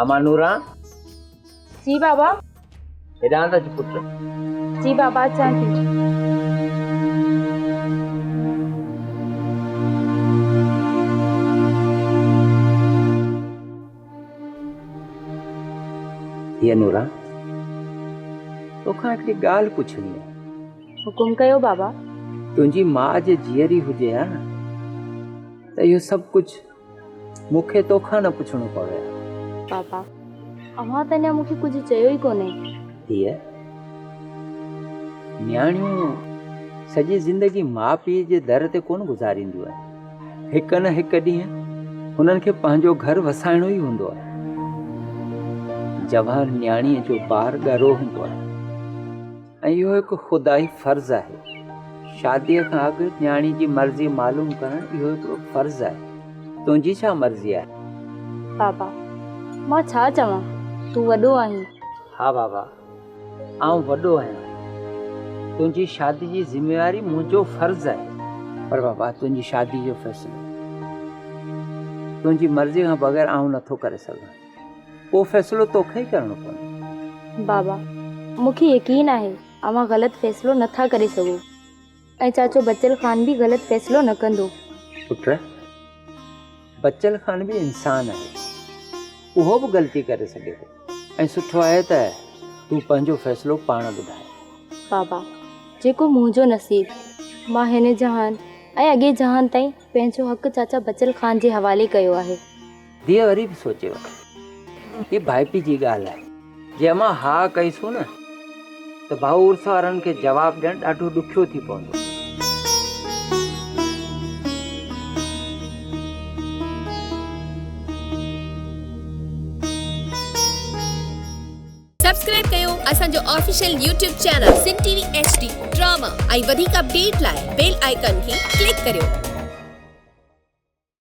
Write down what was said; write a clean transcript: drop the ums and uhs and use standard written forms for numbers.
अमानूरा जी बाबा। हेॾां त अच पुट। जी बाबा अचां थी। ये नूरा तोखां हिकिड़ी ॻाल्हि पुछणी आहे। हुकुम कयो बाबा। तुंहिंजी माउ जे जीअरी हुजे हा त इहो सभु कुझु मूंखे तोखां न पुछणो पवे हा। बाबा अव्हां त अञा मूंखे कुझु चयो ई कोन्हे। धीअ, न्याणियूं सॼी ज़िंदगी माउ पीउ जे दर ते कोन गुज़ारींदियूं आहिनि। हिकु न हिकु ॾींहुं हुननि खे पंहिंजो घर वसाइणो ई हूंदो आहे। जवान न्याणीअ जो ॿार ॻरो हूंदो आहे ऐं इहो हिकु ख़ुदाई फ़र्ज़ु आहे। शादीअ खां अॻु न्याणी जी मर्ज़ी मालूम करणु इहो हिकिड़ो फ़र्ज़ु आहे। तुंहिंजी छा मर्ज़ी आहे? बाबा मां छा चवां, तूं वॾो आहीं। हा बाबा, आउं वॾो आहियां। तुंहिंजी शादी जी ज़िम्मेवारी मुंहिंजो फ़र्ज़ु आहे। पर बाबा तुंहिंजी शादी जो फ़ैसिलो तुंहिंजी मर्ज़ी खां बग़ैर आउं नथो करे सघां। उहो फ़ैसिलो तोखे ई करणो पवंदो। बाबा मूंखे यकीन आहे अव्हां ग़लति फ़ैसिलो नथा करे सघो ऐं चाचो बच्चल ख़ान बि ग़लति फ़ैसिलो न कंदो। पुट, बच्चल ख़ान बि इंसान आहे, उहो बि ग़लती करे सघे थो ऐं सुठो आहे त तूं पंहिंजो फ़ैसिलो पाण ॿुधाए। बाबा जेको मुंहिंजो नसीब मां हिन जहान ऐं अॻे जहान ताईं पंहिंजो हक़ चाचा बच्चल ख़ान जे हवाले कयो आहे। धीअ वरी बि सोचे वठ, हीअ भाइपी जी ॻाल्हि आहे। जे मां हा कईसूं न त भाउ उर्स वारनि खे जवाबु ॾियणु ॾाढो ॾुखियो थी पवंदो। सब्सक्राइब कयो असांजो official YouTube channel Singh TV HD drama ऐं वधीक अपडेट लाइ बेल आइकन खे क्लिक करियो।